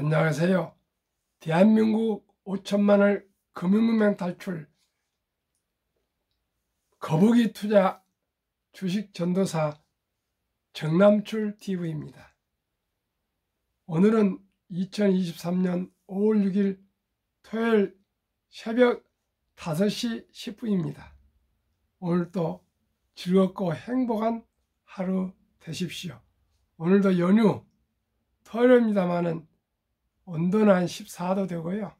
안녕하세요. 대한민국 5천만을 금융문명 탈출 거북이 투자 주식 전도사 정남출 TV입니다. 오늘은 2023년 5월 6일 토요일 새벽 5시 10분입니다. 오늘도 즐겁고 행복한 하루 되십시오. 오늘도 연휴 토요일입니다만은 온도는 한 14도 되고요.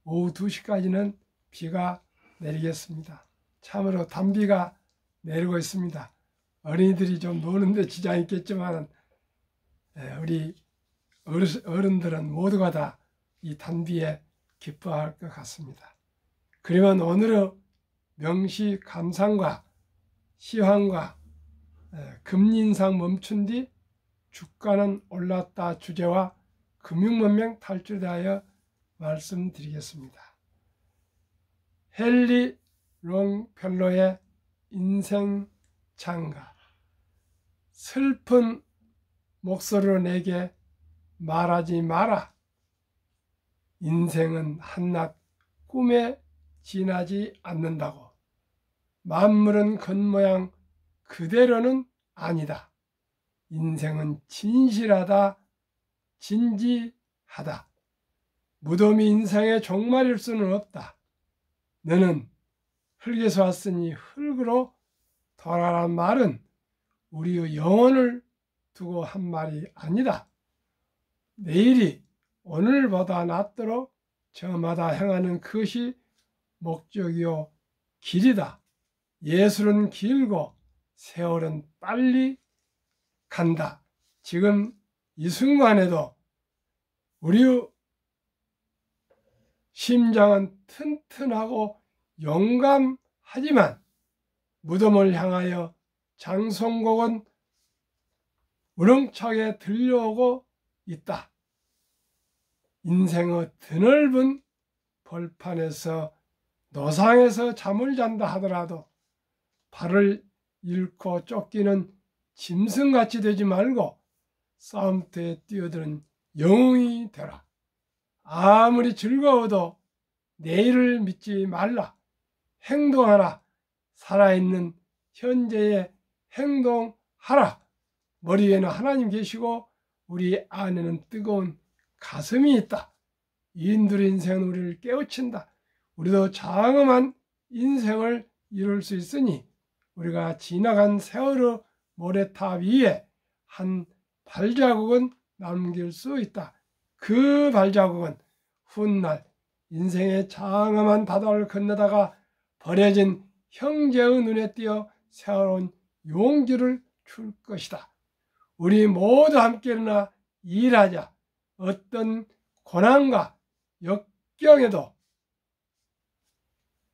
오후 2시까지는 비가 내리겠습니다. 참으로 단비가 내리고 있습니다. 어린이들이 좀 노는데 지장이 있겠지만 우리 어른들은 모두가 다 이 단비에 기뻐할 것 같습니다. 그러면 오늘의 명시 감상과 시황과 금리 인상 멈춘 뒤 주가는 올랐다 주제와 금융문명 탈출에 대하여 말씀드리겠습니다. 헨리 롱펠로의 인생 찬가. 슬픈 목소리로 내게 말하지 마라. 인생은 한낱 꿈에 지나지 않는다고. 만물은 겉모양 그대로는 아니다. 인생은 진실하다. 진지하다. 무덤이 인생의 종말일 수는 없다. 너는 흙에서 왔으니 흙으로 돌아가란 말은 우리의 영혼을 두고 한 말이 아니다. 내일이 오늘보다 낫도록 저마다 행하는 것이 목적이요 길이다. 예술은 길고 세월은 빨리 간다. 지금 이 순간에도 우리의 심장은 튼튼하고 용감하지만 무덤을 향하여 장송곡은 우렁차게 들려오고 있다. 인생의 드넓은 벌판에서 노상에서 잠을 잔다 하더라도 발을 잃고 쫓기는 짐승같이 되지 말고 싸움터에 뛰어드는 영웅이 되라. 아무리 즐거워도 내일을 믿지 말라. 행동하라. 살아있는 현재에 행동하라. 머리 위에는 하나님 계시고 우리 안에는 뜨거운 가슴이 있다. 인들의 인생은 우리를 깨우친다. 우리도 장엄한 인생을 이룰 수 있으니 우리가 지나간 세월의 모래탑 위에 한 발자국은 남길 수 있다. 그 발자국은 훗날 인생의 장엄한 바다를 건너다가 버려진 형제의 눈에 띄어 새로운 용기를 줄 것이다. 우리 모두 함께 일어나 일하자. 어떤 고난과 역경에도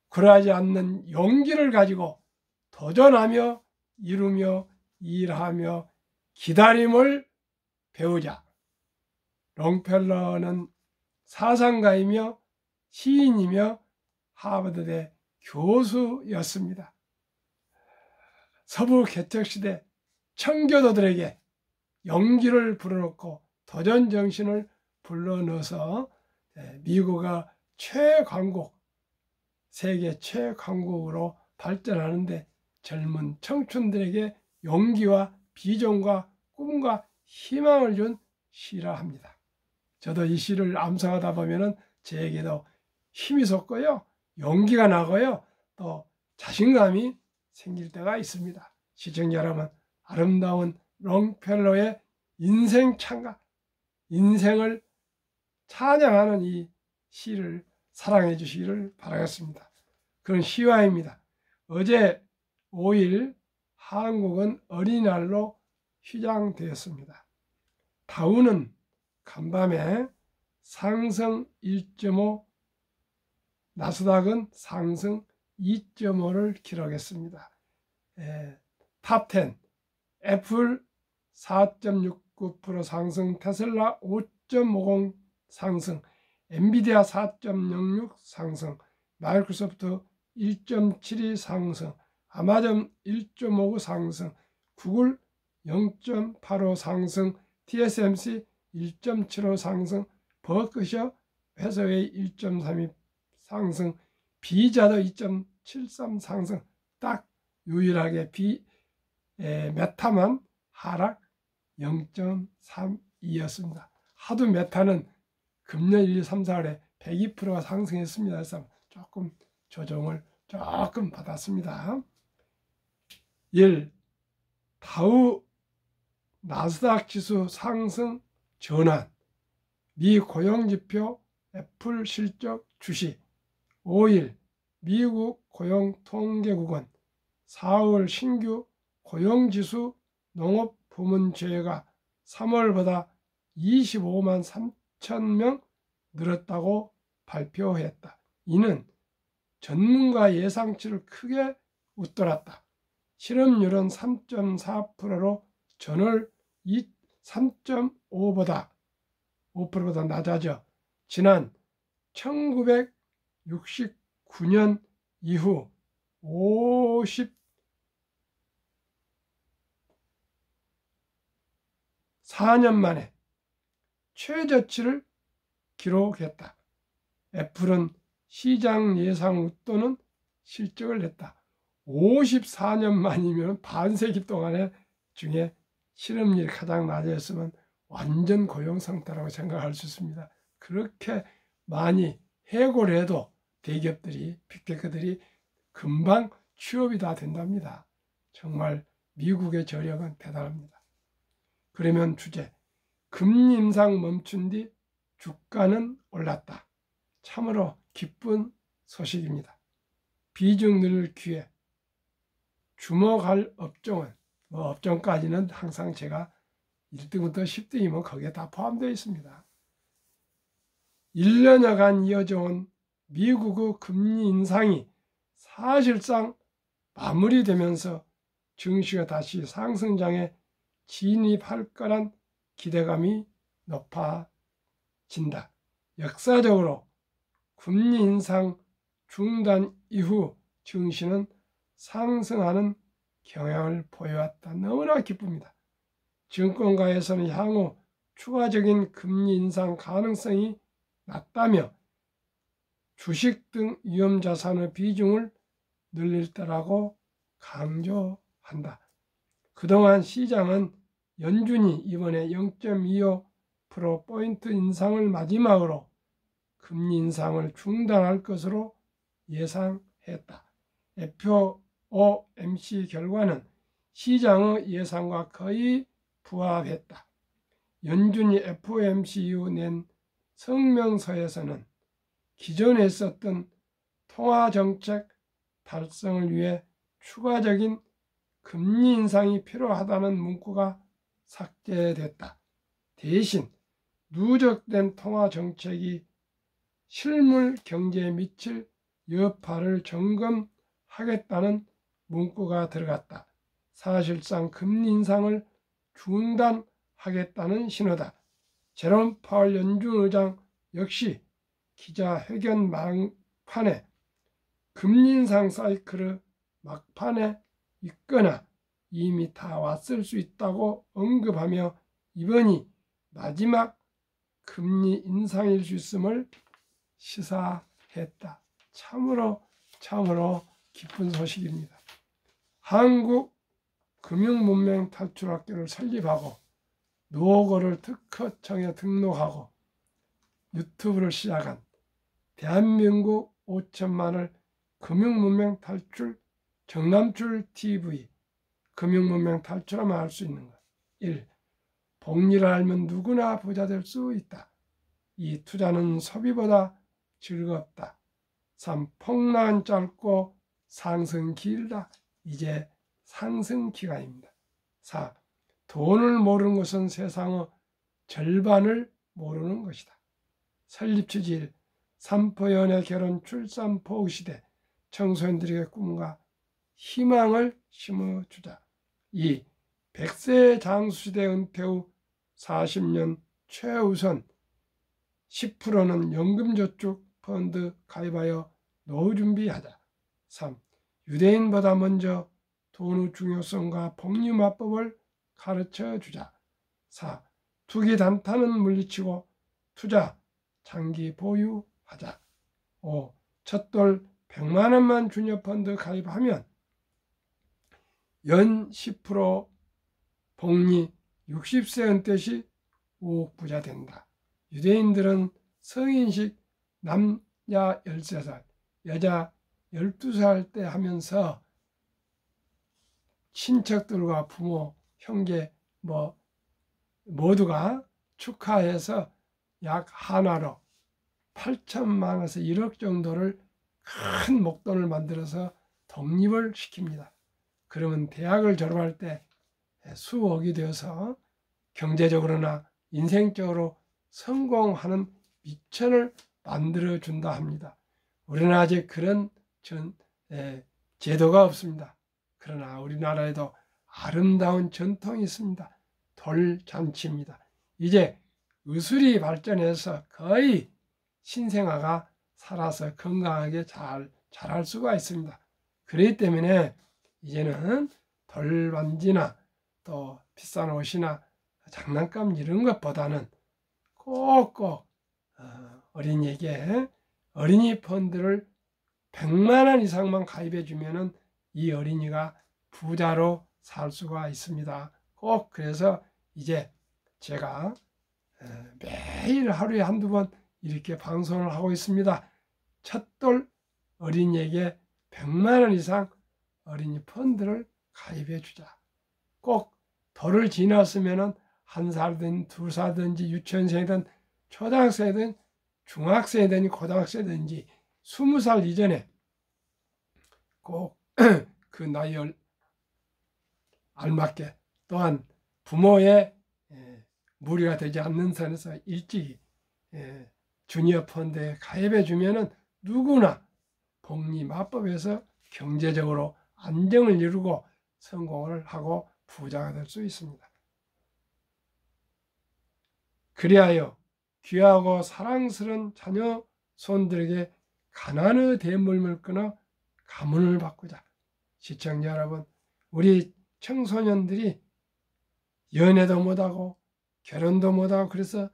굴하지 않는 용기를 가지고 도전하며 이루며 일하며 기다림을 배우자. 롱펠러는 사상가이며 시인이며 하버드대 교수였습니다. 서부 개척시대 청교도들에게 용기를 불어넣고 도전 정신을 불러넣어서 미국의 최강국, 세계 최강국으로 발전하는데 젊은 청춘들에게 용기와 비전과 꿈과 희망을 준 시라 합니다. 저도 이 시를 암송하다 보면은 제게도 힘이 솟고요, 용기가 나고요, 또 자신감이 생길 때가 있습니다. 시청자 여러분, 아름다운 롱펠로의 인생 찬가, 인생을 찬양하는 이 시를 사랑해 주시기를 바라겠습니다. 그런 시화입니다. 어제 5일 한국은 어린이날로 휴장되었습니다. 다우는 간밤에 상승 1.5, 나스닥은 상승 2.5를 기록했습니다. 탑10, 애플 4.69% 상승, 테슬라 5.50 상승, 엔비디아 4.06 상승, 마이크로소프트 1.72 상승, 아마존 1.59 상승, 구글 0.85 상승, TSMC 1.75 상승, 버크셔 해서웨이 1.32 상승, 비자도 2.73 상승, 딱 유일하게 메타만 하락 0.32였습니다. 하도 메타는 금년 1, 2, 3, 4월에 102%가 상승했습니다. 그래서 조금 조정을 조금 받았습니다. 1. 다우 나스닥 지수 상승 전환, 미 고용지표, 애플 실적, 주식. 5일 미국 고용통계국은 4월 신규 고용지수 농업부문제가 3월보다 25만 3천 명 늘었다고 발표했다. 이는 전문가 예상치를 크게 웃돌았다. 실업률은 3.4%로 전월 3.5%보다 낮아져 지난 1969년 이후 54년 만에 최저치를 기록했다. 애플은 시장 예상 웃도는 실적을 냈다. 54년 만이면 반세기 동안에 중에 실업률이 가장 낮았으면 완전 고용 상태라고 생각할 수 있습니다. 그렇게 많이 해고를 해도 대기업들이, 빅테크들이 금방 취업이 다 된답니다. 정말 미국의 저력은 대단합니다. 그러면 주제, 금리 인상 멈춘 뒤 주가는 올랐다. 참으로 기쁜 소식입니다. 비중 늘 기회, 주목할 업종은, 업종까지는 항상 제가 1등부터 10등이면 거기에 다 포함되어 있습니다. 1년여간 이어져온 미국의 금리 인상이 사실상 마무리되면서 증시가 다시 상승장에 진입할 거란 기대감이 높아진다. 역사적으로 금리 인상 중단 이후 증시는 상승하는 경향을 보여왔다. 너무나 기쁩니다. 증권가에서는 향후 추가적인 금리 인상 가능성이 낮다며 주식 등 위험자산의 비중을 늘릴 때라고 강조한다. 그동안 시장은 연준이 이번에 0.25%포인트 인상을 마지막으로 금리 인상을 중단할 것으로 예상했다. FOMC 결과는 시장의 예상과 거의 부합했다. 연준이 FOMC 이후 낸 성명서에서는 기존에 있었던 통화정책 달성을 위해 추가적인 금리 인상이 필요하다는 문구가 삭제됐다. 대신 누적된 통화정책이 실물 경제에 미칠 여파를 점검하겠다는 문구가 들어갔다. 사실상 금리 인상을 중단하겠다는 신호다. 제롬 파월 연준 의장 역시 기자회견 막판에 금리 인상 사이클의 막판에 있거나 이미 다 왔을 수 있다고 언급하며 이번이 마지막 금리 인상일 수 있음을 시사했다. 참으로 기쁜 소식입니다. 한국금융문맹 탈출학교를 설립하고 노고를 특허청에 등록하고 유튜브를 시작한 대한민국 5천만을 금융문맹 탈출 정남출 TV, 금융문맹 탈출하면 알 수 있는 것. 1. 복리를 알면 누구나 부자 될 수 있다. 2. 투자는 소비보다 즐겁다. 3. 폭락은 짧고 상승 길다. 이제 상승 기간입니다. 4. 돈을 모르는 것은 세상의 절반을 모르는 것이다. 설립 취지 1. 삼포연애 결혼 출산 포우 시대 청소년들에게 꿈과 희망을 심어주자. 2. 100세 장수시대 은퇴 후 40년 최우선 10%는 연금저축 펀드 가입하여 노후 준비하자. 3. 유대인보다 먼저 돈의 중요성과 복리마법을 가르쳐주자. 4. 투기 단타는 물리치고 투자, 장기 보유하자. 5. 첫돌 100만 원만 주니어 펀드 가입하면 연 10% 복리 60세 은퇴시 5억 부자 된다. 유대인들은 성인식 남자 13살, 여자 12살 때 하면서 친척들과 부모, 형제 모두가 축하해서 약 하나로 8천만 원에서 1억 정도를 큰 목돈을 만들어서 독립을 시킵니다. 그러면 대학을 졸업할 때 수억이 되어서 경제적으로나 인생적으로 성공하는 미천을 만들어준다 합니다. 우리는 아직 그런 제도가 없습니다. 그러나 우리나라에도 아름다운 전통이 있습니다. 돌잔치입니다. 이제 의술이 발전해서 거의 신생아가 살아서 건강하게 자랄 수가 있습니다. 그렇기 때문에 이제는 돌반지나 또 비싼 옷이나 장난감 이런 것보다는 꼭꼭 어린이에게 어린이 펀드를 100만 원 이상만 가입해 주면은 이 어린이가 부자로 살 수가 있습니다. 꼭 그래서 이제 제가 매일 하루에 한두 번 이렇게 방송을 하고 있습니다. 첫돌 어린이에게 100만 원 이상 어린이 펀드를 가입해 주자. 꼭 돌을 지났으면은 1살든 2살든지 유치원생이든 초등학생이든 중학생이든 고등학생이든지 20살 이전에 꼭 그 나이에 알맞게 또한 부모의 무리가 되지 않는 선에서 일찍 주니어 펀드에 가입해 주면은 누구나 복리마법에서 경제적으로 안정을 이루고 성공을 하고 부자가 될 수 있습니다. 그리하여 귀하고 사랑스러운 자녀 손들에게 가난의 대물림을 끊어 가문을 바꾸자. 시청자 여러분, 우리 청소년들이 연애도 못하고 결혼도 못하고 그래서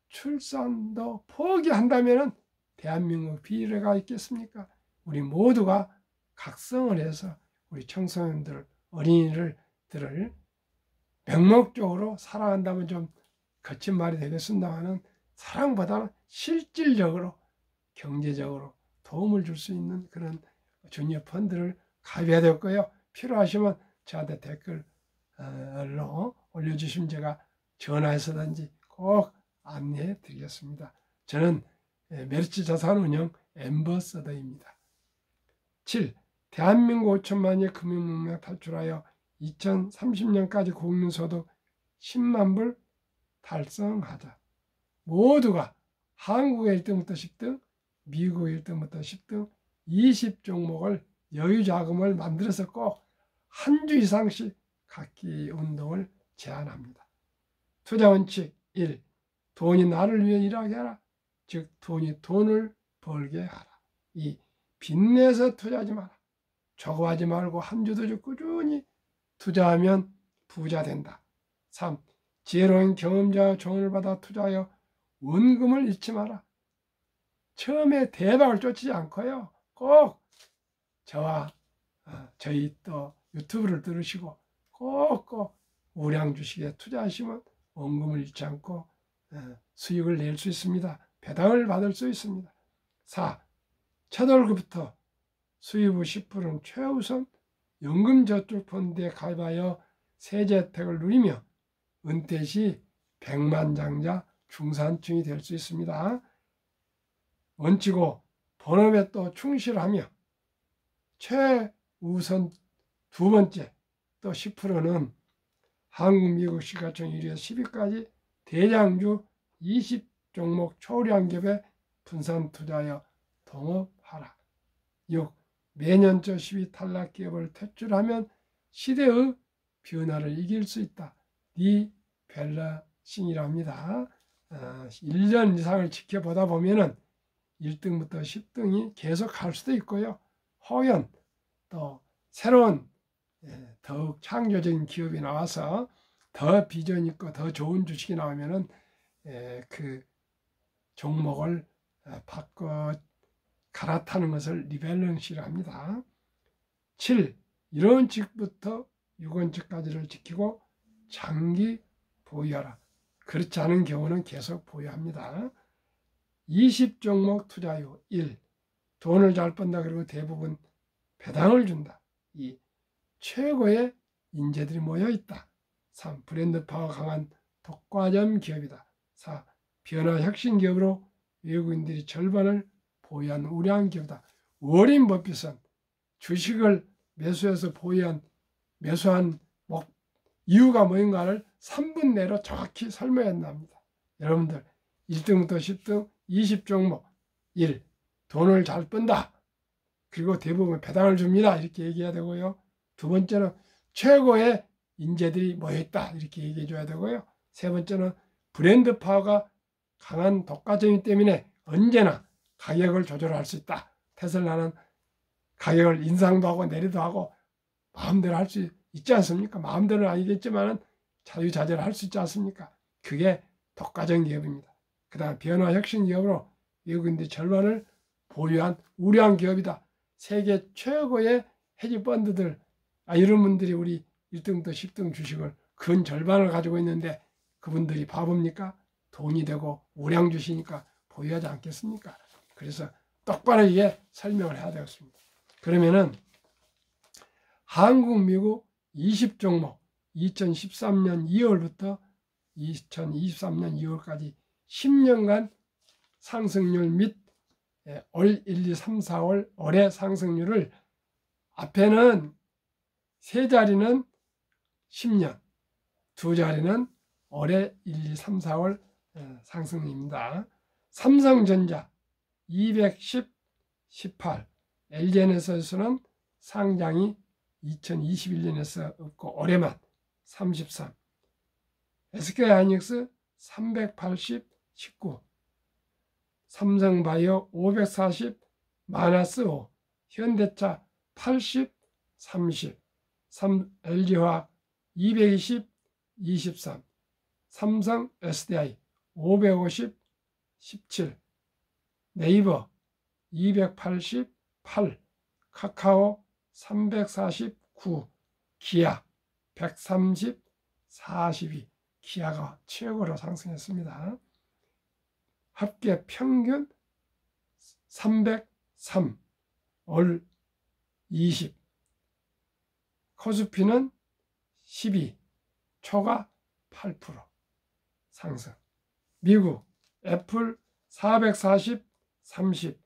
출산도 포기한다면 대한민국 비례가 있겠습니까? 우리 모두가 각성을 해서 우리 청소년들, 어린이들을 명목적으로 사랑한다면 좀 거친 말이 되겠습니다만 사랑보다는 실질적으로 경제적으로 도움을 줄 수 있는 그런 주니어 펀드를 가입해야 될 거예요. 필요하시면 저한테 댓글로 올려주시면 제가 전화해서든지 꼭 안내해 드리겠습니다. 저는 메리츠 자산운용 앰버서더입니다. 7. 대한민국 5천만의 금융문명 탈출하여 2030년까지 국민소득 10만 불 달성하자. 모두가 한국의 1등부터 10등, 미국 1등부터 10등 20종목을 여유자금을 만들어서 꼭 한 주 이상씩 갖기 운동을 제안합니다. 투자원칙 1. 돈이 나를 위해 일하게 하라. 즉 돈이 돈을 벌게 하라. 2. 빚내서 투자하지 마라. 저거하지 말고 한 주도 꾸준히 투자하면 부자 된다. 3. 지혜로운 경험자와 조언을 받아 투자하여 원금을 잃지 마라. 처음에 대박을 쫓지 않고요. 꼭 저와 저희 또 유튜브를 들으시고 꼭꼭 우량 주식에 투자하시면 원금을 잃지 않고 수익을 낼 수 있습니다. 배당을 받을 수 있습니다. 4. 첫 월급부터 수입 후 10%는 최우선 연금저축펀드에 가입하여 세제 혜택을 누리며 은퇴 시 백만장자 중산층이 될 수 있습니다. 원칙5. 본업에 또 충실하며 최우선 두 번째 또 10%는 한국, 미국 시가총 1위에서 10위까지 대장주 20종목 초량기업에 분산 투자하여 동업하라. 6. 매년저 10위 탈락 기업을 퇴출하면 시대의 변화를 이길 수 있다. 리밸런싱이라 합니다. 1년 이상을 지켜보다 보면은 1등부터 10등이 계속 갈 수도 있고요. 혹은 또 새로운 더욱 창조적인 기업이 나와서 더 비전 있고 더 좋은 주식이 나오면은 그 종목을 바꿔 갈아타는 것을 리밸런싱이라 합니다. 7. 1원칙부터 6원칙까지를 지키고 장기 보유하라. 그렇지 않은 경우는 계속 보유합니다. 20종목 투자유. 1. 돈을 잘 번다. 그리고 대부분 배당을 준다. 2. 최고의 인재들이 모여있다. 3. 브랜드 파워 강한 독과점 기업이다. 4. 변화 혁신 기업으로 외국인들이 절반을 보유한 우량한 기업이다. 워렌 버핏은 주식을 매수해서 매수한 이유가 뭐인가를 3분 내로 정확히 설명한답니다. 여러분들 1등부터 10등 20종목. 1. 돈을 잘 번다. 그리고 대부분 배당을 줍니다. 이렇게 얘기해야 되고요. 두 번째는 최고의 인재들이 모여있다. 이렇게 얘기해 줘야 되고요. 세 번째는 브랜드 파워가 강한 독과점이기 때문에 언제나 가격을 조절할 수 있다. 테슬라는 가격을 인상도 하고 내리도 하고 마음대로 할 수 있지 않습니까? 마음대로는 아니겠지만 자유자재로 할 수 있지 않습니까? 그게 독과점 기업입니다. 그 다음 변화 혁신 기업으로 외국인들이 절반을 보유한 우량한 기업이다. 세계 최고의 헤지 펀드들, 이런 분들이 우리 1등부터 10등 주식을 근 절반을 가지고 있는데 그분들이 바보입니까? 돈이 되고 우량 주시니까 보유하지 않겠습니까? 그래서 똑바로 이게 설명을 해야 되겠습니다. 그러면은 한국, 미국 20종목 2013년 2월부터 2023년 2월까지 10년간 상승률 및 올 1, 2, 3, 4월 올해 상승률을 앞에는 세 자리는 10년, 두 자리는 올해 1, 2, 3, 4월 상승입니다. 삼성전자 210, 18, LG에너지는 상장이 2021년에서 없고 올해만 33, SK하이닉스 380, 19, 삼성바이오 540, -5, 현대차 80, 30, LG화학 220, 23, 삼성 SDI 550, 17, 네이버 288, 카카오 349, 기아 130, 42, 기아가 최고로 상승했습니다. 합계 평균 303, 올 20, 코스피는 12, 초가 8% 상승. 미국 애플 440, 30,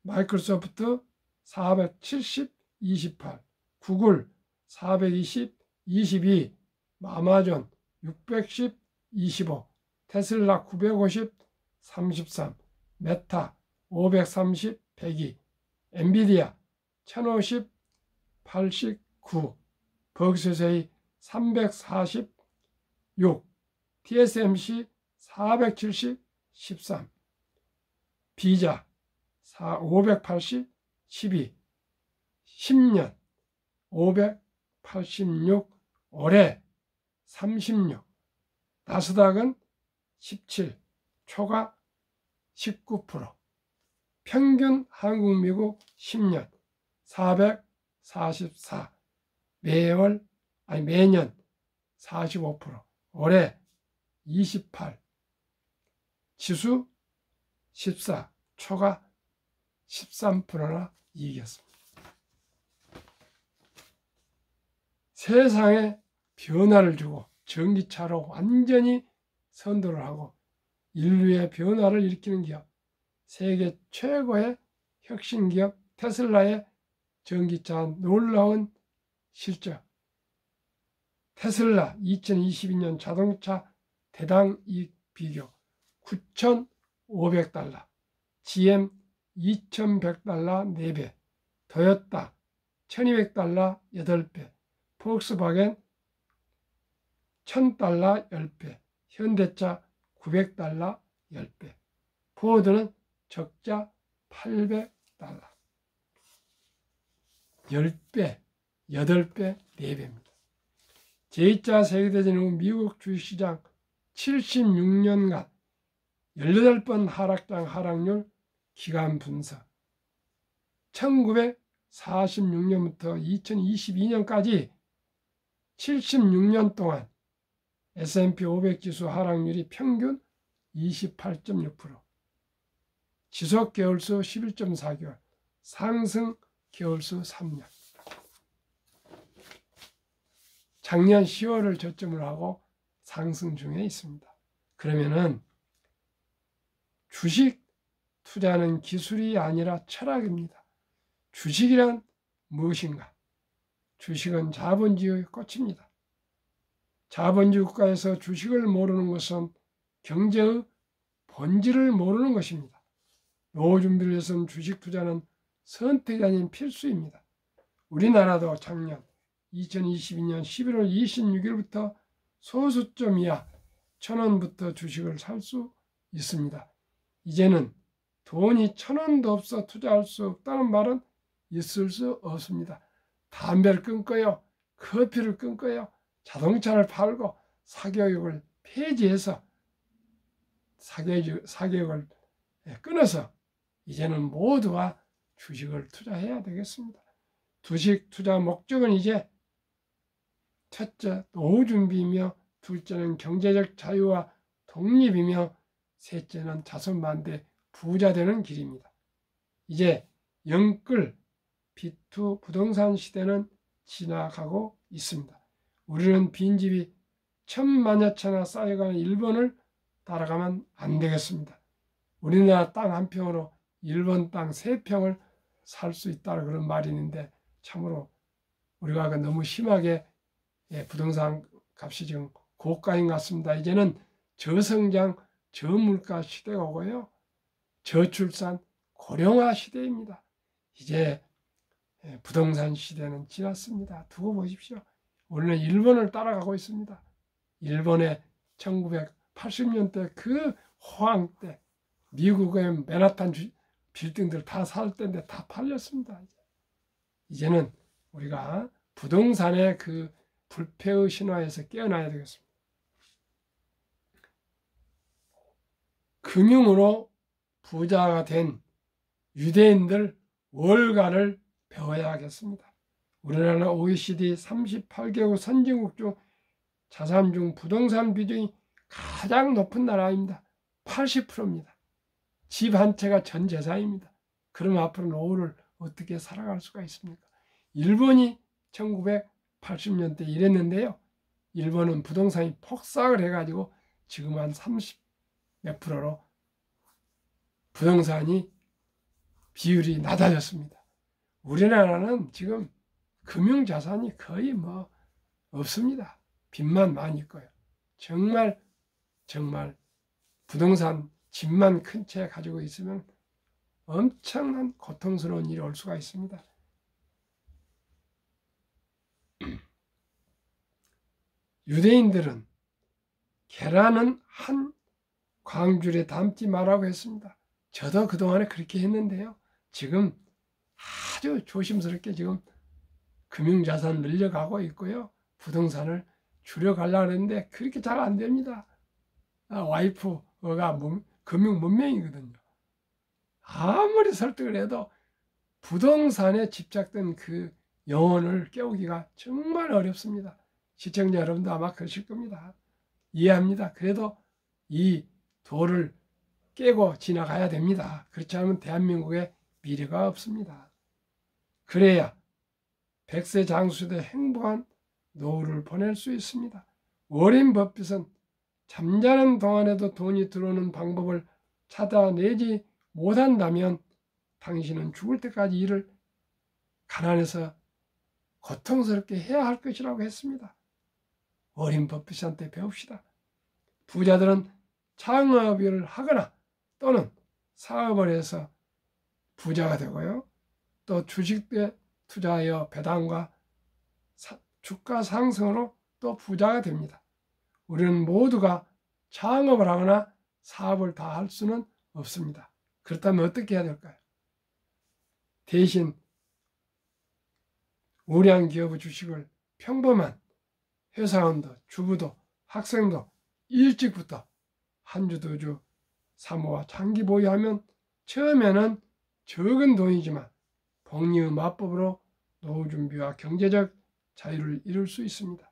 마이크로소프트 470, 28, 구글 420, 22, 아마존 610, 25, 테슬라 950, 33, 메타 530, 102, 엔비디아 1050, 89, 버크셔세이 346, TSMC 470, 13, 비자 580, 12, 10년 586, 올해 36, 나스닥은 17, 초가 19%, 평균 한국 미국 10년 444, 매년 45%, 올해 28, 지수 14, 초가 13%나 이익이었습니다. 세상에 변화를 주고 전기차로 완전히 선도를 하고 인류의 변화를 일으키는 기업, 세계 최고의 혁신 기업 테슬라의 전기차 놀라운 실적. 테슬라 2022년 자동차 대당 이익 비교 9,500달러, GM 2,100달러 4배, 토요타 1,200달러 8배, 폭스바겐 1,000달러 10배, 현대차 900달러 10배, 포드는 적자 800달러. 10배, 8배, 4배입니다. 제2차 세계대전 후 미국 주식시장 76년간 18번 하락장 하락률 기간 분석. 1946년부터 2022년까지 76년 동안 S&P 500 지수 하락률이 평균 28.6%, 지속 개월수 11.4개월, 상승 개월수 3년. 작년 10월을 저점으로 하고 상승 중에 있습니다. 그러면은 주식 투자는 기술이 아니라 철학입니다. 주식이란 무엇인가? 주식은 자본주의의 꽃입니다. 자본주의 국가에서 주식을 모르는 것은 경제의 본질을 모르는 것입니다. 노후 준비를 위해서는 주식 투자는 선택이 아닌 필수입니다. 우리나라도 작년 2022년 11월 26일부터 소수점 이하 1,000원부터 주식을 살 수 있습니다. 이제는 돈이 1,000원도 없어 투자할 수 없다는 말은 있을 수 없습니다. 담배를 끊고요, 커피를 끊고요, 자동차를 팔고 사교육을 폐지해서 사교육을 끊어서 이제는 모두가 주식을 투자해야 되겠습니다. 주식 투자 목적은 이제 첫째, 노후 준비이며, 둘째는 경제적 자유와 독립이며, 셋째는 자손만대 부자 되는 길입니다. 이제 영끌 B2 부동산 시대는 지나가고 있습니다. 우리는 빈집이 천만여 채나 쌓여가는 일본을 따라가면 안 되겠습니다. 우리나라 땅 한 평으로 일본 땅 3평을 살 수 있다는 그런 말이 있는데, 참으로 우리가 너무 심하게 부동산 값이 지금 고가인 것 같습니다. 이제는 저성장, 저물가 시대가 오고요, 저출산, 고령화 시대입니다. 이제 부동산 시대는 지났습니다. 두고 보십시오. 우리는 일본을 따라가고 있습니다. 일본의 1980년대 그 호황 때 미국의 맨하탄 빌딩들 다 살 때인데 다 팔렸습니다. 이제는 우리가 부동산의 그 불패의 신화에서 깨어나야 되겠습니다. 금융으로 부자가 된 유대인들 월가를 배워야 하겠습니다. 우리나라는 OECD 38개국 선진국 중 자산 중 부동산 비중이 가장 높은 나라입니다. 80%입니다. 집 한 채가 전 재산입니다. 그러면 앞으로 노후를 어떻게 살아갈 수가 있습니까? 일본이 1980년대 이랬는데요. 일본은 부동산이 폭삭을 해가지고 지금 한 30 몇 프로로 부동산이 비율이 낮아졌습니다. 우리나라는 지금 금융자산이 거의 없습니다. 빚만 많이 있고요. 정말 부동산 집만 큰 채 가지고 있으면 엄청난 고통스러운 일이 올 수가 있습니다. 유대인들은 계란은 한 광줄에 담지 말라고 했습니다. 저도 그동안에 그렇게 했는데요. 지금 아주 조심스럽게 지금 금융자산 늘려가고 있고요. 부동산을 줄여가려고 하는데 그렇게 잘 안 됩니다. 와이프가 금융 문맹이거든요. 아무리 설득을 해도 부동산에 집착된 그 영혼을 깨우기가 정말 어렵습니다. 시청자 여러분도 아마 그러실 겁니다. 이해합니다. 그래도 이 도를 깨고 지나가야 됩니다. 그렇지 않으면 대한민국에 미래가 없습니다. 그래야 100세 장수도 행복한 노후를 보낼 수 있습니다. 워렌 버핏은 잠자는 동안에도 돈이 들어오는 방법을 찾아내지 못한다면 당신은 죽을 때까지 일을 가난해서 고통스럽게 해야 할 것이라고 했습니다. 워렌 버핏한테 배웁시다. 부자들은 창업을 하거나 또는 사업을 해서 부자가 되고요. 또 주식에 투자하여 배당과 주가 상승으로 또 부자가 됩니다. 우리는 모두가 창업을 하거나 사업을 다 할 수는 없습니다. 그렇다면 어떻게 해야 될까요? 대신 우량 기업의 주식을 평범한 회사원도, 주부도, 학생도 일찍부터 한 주, 두 주 사모와 장기 보유하면 처음에는 적은 돈이지만 복리의 마법으로 노후 준비와 경제적 자유를 이룰 수 있습니다.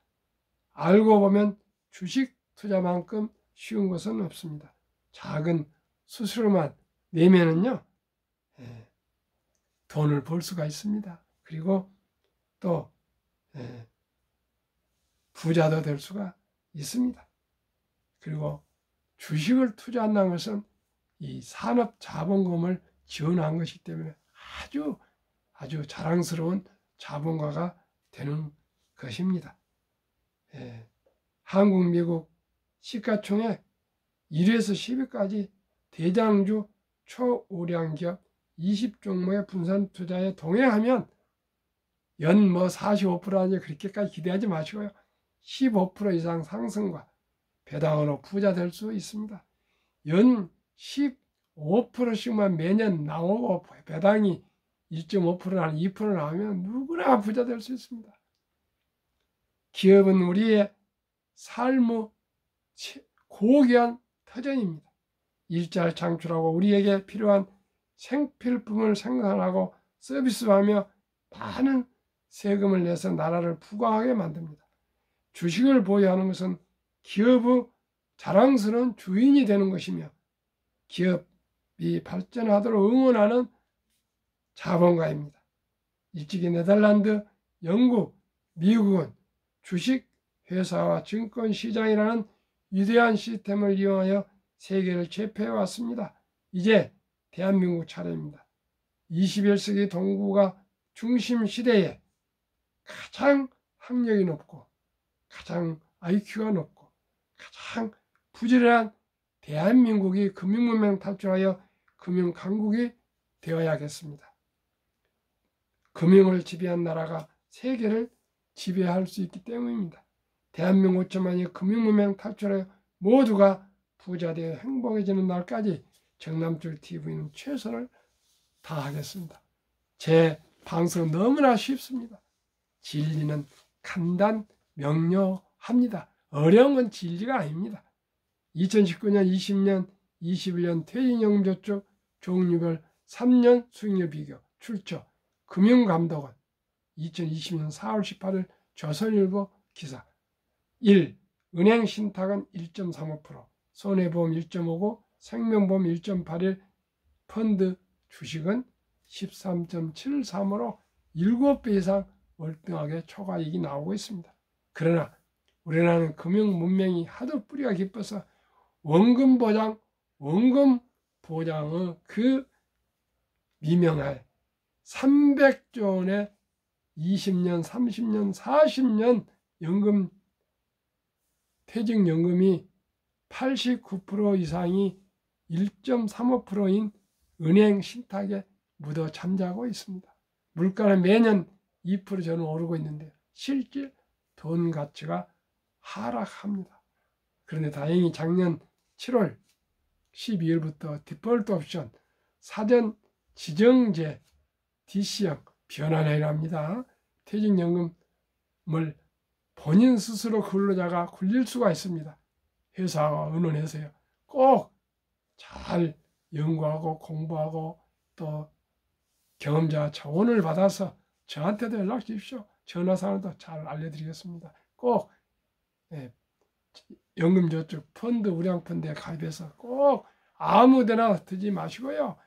알고 보면 주식 투자만큼 쉬운 것은 없습니다. 작은 수수료만 내면은요, 돈을 벌 수가 있습니다. 그리고 또 부자도 될 수가 있습니다. 그리고 주식을 투자한다는 것은 이 산업자본금을 지원한 것이기 때문에 아주 자랑스러운 자본가가 되는 것입니다. 한국, 미국 시가총액 1위에서 10위까지 대장주 초우량 기업 20종목의 분산 투자에 동행하면 연 45%라니 그렇게까지 기대하지 마시고요. 15% 이상 상승과 배당으로 부자 될 수 있습니다. 연 15%씩만 매년 나오고 배당이 1.5%나 2% 나오면 누구나 부자 될 수 있습니다. 기업은 우리의 삶의 고귀한 터전입니다. 일자를 창출하고 우리에게 필요한 생필품을 생산하고 서비스하며 많은 세금을 내서 나라를 부강하게 만듭니다. 주식을 보유하는 것은 기업의 자랑스러운 주인이 되는 것이며 기업이 발전하도록 응원하는 자본가입니다. 일찍이 네덜란드, 영국, 미국은 주식회사와 증권시장이라는 위대한 시스템을 이용하여 세계를 제패해왔습니다. 이제 대한민국 차례입니다. 21세기 동구가 중심 시대에 가장 학력이 높고 가장 IQ가 높고 가장 부지런한 대한민국이 금융문명 탈출하여 금융강국이 되어야겠습니다. 금융을 지배한 나라가 세계를 지배할 수 있기 때문입니다. 대한민국처만이 금융문명 탈출하여 모두가 부자되어 행복해지는 날까지 정남줄TV는 최선을 다하겠습니다. 제 방송은 너무나 쉽습니다. 진리는 간단 명료합니다. 어려운 건 진리가 아닙니다. 2019년, 20년, 21년 퇴직연금저축 종류별 3년 수익률 비교 출처 금융감독원 2020년 4월 18일 조선일보 기사 1. 은행신탁은 1.35%, 손해보험 1.59%, 생명보험 1.81%, 펀드 주식은 13.73으로 7배 이상 월등하게 초과이익이 나오고 있습니다. 그러나 우리나라는 금융문명이 하도 뿌리가 깊어서 원금 보장의 그 미명할 300조 원의 20년, 30년, 40년 퇴직연금이 89% 이상이 1.35%인 은행 신탁에 묻어 잠자고 있습니다. 물가는 매년 2% 저는 오르고 있는데 실제 돈 가치가 하락합니다. 그런데 다행히 작년 7월 12일부터 디폴트 옵션 사전 지정제 DC형 변화를 합니다. 퇴직연금을 본인 스스로 근로자가 굴릴 수가 있습니다. 회사와 은원에서요. 꼭 잘 연구하고 공부하고 또 경험자 조언을 받아서 저한테도 연락 주십시오. 전화상으로도 잘 알려드리겠습니다. 꼭 연금저축 펀드 우량펀드에 가입해서 꼭 아무데나 드지 마시고요.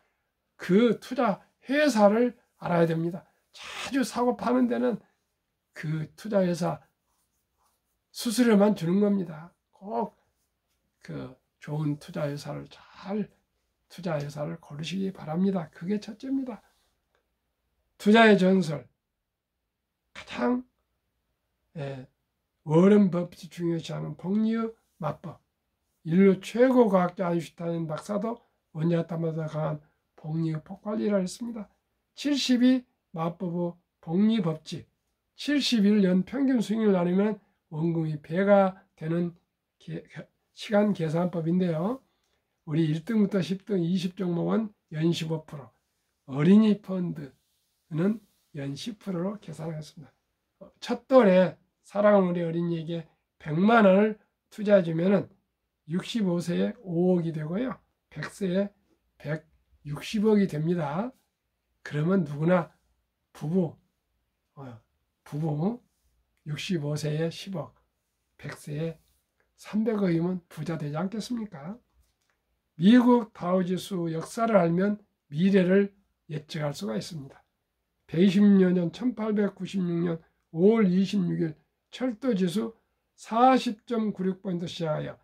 그 투자 회사를 알아야 됩니다. 자주 사고 파는 데는 그 투자 회사 수수료만 주는 겁니다. 꼭 그 좋은 투자 회사를 고르시기 바랍니다. 그게 첫째입니다. 투자의 전설 가장 워런 버핏이 중요시하는 복리의 마법 인류 최고 과학자 아인슈타인 박사도 원자탄보다 강한 복리의 폭발이라 했습니다. 72 마법의 복리 법칙 71년 평균 수익률 나누면 원금이 배가 되는 시간 계산법인데요. 우리 1등부터 10등 20종목은 연 15%, 어린이 펀드는 연 10%로 계산하겠습니다. 첫 돌에 사랑하는 우리 어린이에게 100만 원을 투자해주면 65세에 5억이 되고요. 100세에 160억이 됩니다. 그러면 누구나 부부 65세에 10억, 100세에 300억이면 부자 되지 않겠습니까? 미국 다우지수 역사를 알면 미래를 예측할 수가 있습니다. 120여 년 1896년 5월 26일 철도지수 40.96포인트 시작하여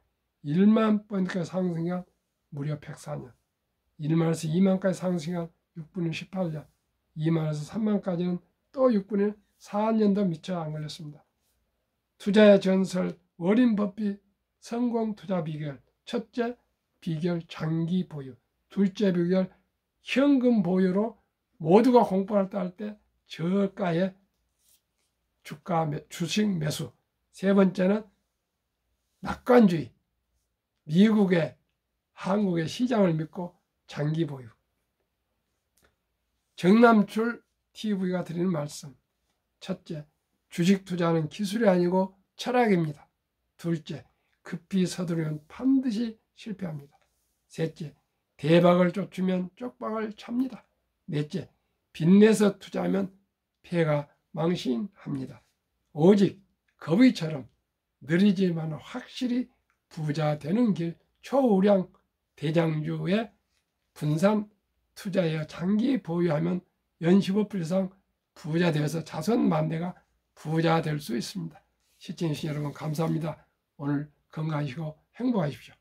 1만 포인트까지 상승한 무려 104년, 1만에서 2만까지 상승한 6분의 18년, 2만에서 3만까지는 또 6분의 4년도 미처 안 걸렸습니다. 투자의 전설 워린 버핏 성공 투자 비결. 첫째 비결 장기 보유, 둘째 비결 현금 보유로 모두가 공포를 딸 때 저가의 주식 매수. 세 번째는 낙관주의, 미국의 한국의 시장을 믿고 장기 보유. 정남출 TV가 드리는 말씀. 첫째, 주식 투자는 기술이 아니고 철학입니다. 둘째, 급히 서두르면 반드시 실패합니다. 셋째, 대박을 쫓으면 쪽박을 찹니다. 넷째, 빚내서 투자하면 폐가 망신합니다. 오직 거위처럼 느리지만 확실히 부자 되는 길, 초우량 대장주의 분산 투자에 장기 보유하면 연 15% 이상 부자 되어서 자손 만대가 부자 될 수 있습니다. 시청해주신 여러분 감사합니다. 오늘 건강하시고 행복하십시오.